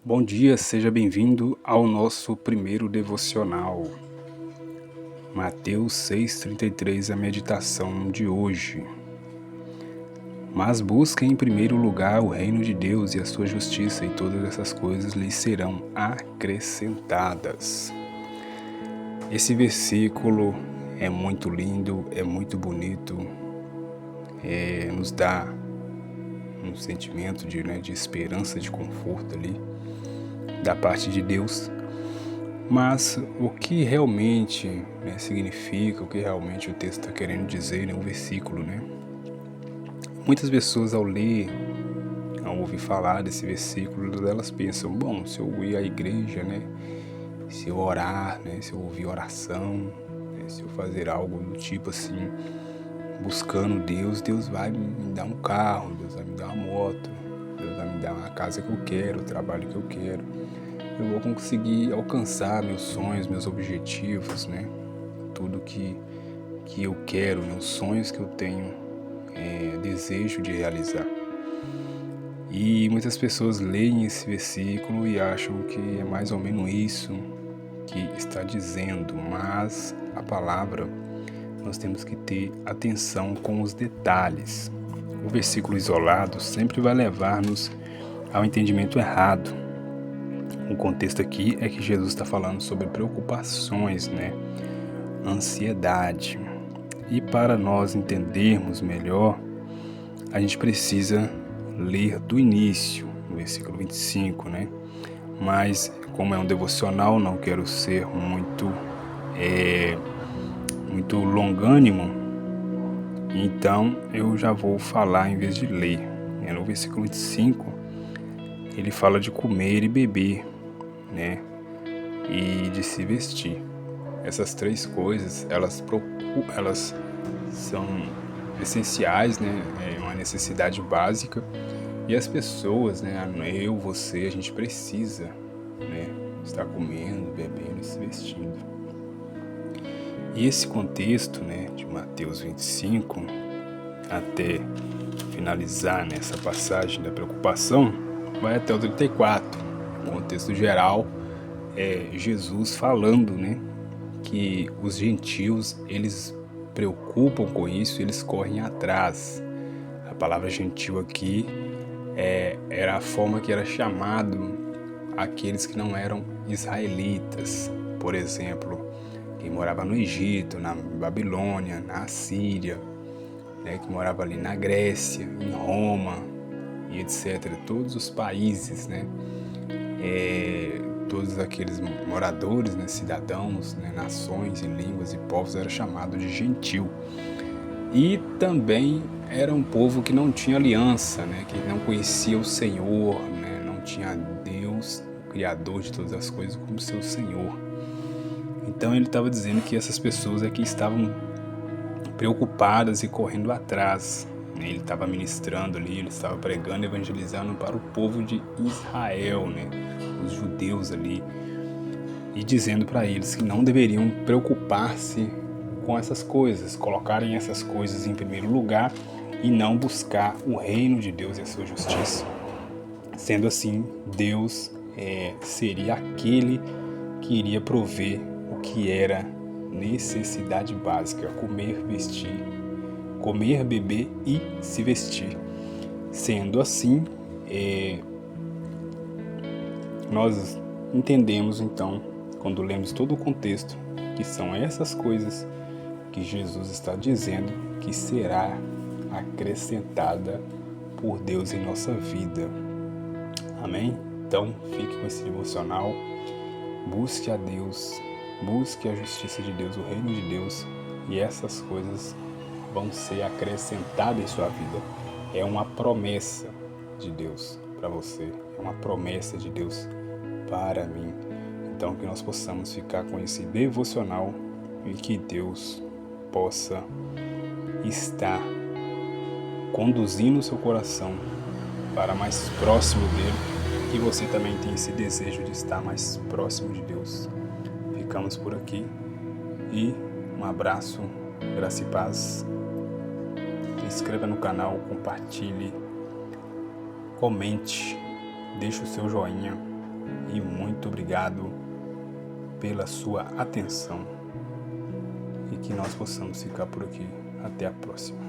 Bom dia, seja bem-vindo ao nosso primeiro devocional. Mateus 6,33, a meditação de hoje. Mas busquem em primeiro lugar o reino de Deus e a sua justiça, e todas essas coisas lhes serão acrescentadas. Esse versículo é muito lindo, é muito bonito, nos dá um sentimento de esperança, de conforto ali, da parte de Deus. Mas o que realmente significa, o que realmente o texto está querendo dizer, o versículo, Muitas pessoas ao ouvir falar desse versículo, elas pensam, bom, se eu ir à igreja, se eu orar, se eu ouvir oração, se eu fazer algo do tipo assim, buscando Deus, Deus vai me dar um carro, Deus vai me dar uma moto, Deus vai me dar uma casa que eu quero, o trabalho que eu quero. Eu vou conseguir alcançar meus sonhos, meus objetivos, tudo que eu quero, os sonhos que eu tenho, desejo de realizar. E muitas pessoas leem esse versículo e acham que é mais ou menos isso que está dizendo, mas a palavra, nós temos que ter atenção com os detalhes. O versículo isolado sempre vai levar-nos ao entendimento errado. O contexto aqui é que Jesus está falando sobre preocupações, ansiedade. E para nós entendermos melhor, a gente precisa ler do início, no versículo 25, Mas, como é um devocional, não quero ser muito longânimo, então eu já vou falar em vez de ler. No versículo 25, ele fala de comer e beber, e de se vestir. Essas três coisas, elas são essenciais, É uma necessidade básica. E as pessoas, eu, você, a gente precisa, estar comendo, bebendo e se vestindo. E esse contexto, de Mateus 25, até finalizar nessa passagem da preocupação, vai até o 34. O contexto geral é Jesus falando, que os gentios, eles preocupam com isso, eles correm atrás. A palavra gentil aqui era a forma que era chamado aqueles que não eram israelitas. Por exemplo, quem morava no Egito, na Babilônia, na Assíria, que morava ali na Grécia, em Roma, e etc. Todos os países, todos aqueles moradores, cidadãos, nações e línguas e povos eram chamados de gentil. E também era um povo que não tinha aliança, que não conhecia o Senhor, não tinha Deus, o Criador de todas as coisas, como seu Senhor. Então ele estava dizendo que essas pessoas aqui estavam preocupadas e correndo atrás. Ele estava ministrando ali, ele estava pregando, evangelizando para o povo de Israel, os judeus ali, e dizendo para eles que não deveriam preocupar-se com essas coisas, colocarem essas coisas em primeiro lugar e não buscar o reino de Deus e a sua justiça. Sendo assim, Deus seria aquele que iria prover o que era necessidade básica: comer, vestir, comer, beber e se vestir. Sendo assim, nós entendemos então, quando lemos todo o contexto, que são essas coisas que Jesus está dizendo que será acrescentada por Deus em nossa vida. Amém? Então, fique com esse devocional, busque a Deus, busque a justiça de Deus, o reino de Deus, e essas coisas vão ser acrescentadas em sua vida. É uma promessa de Deus para você, é uma promessa de Deus para mim. Então, que nós possamos ficar com esse devocional e que Deus possa estar conduzindo o seu coração para mais próximo dele, e você também tem esse desejo de estar mais próximo de Deus. Ficamos por aqui e um abraço, graça e paz. Se inscreva no canal, compartilhe, comente, deixe o seu joinha. e muito obrigado pela sua atenção e que nós possamos ficar por aqui. Até a próxima.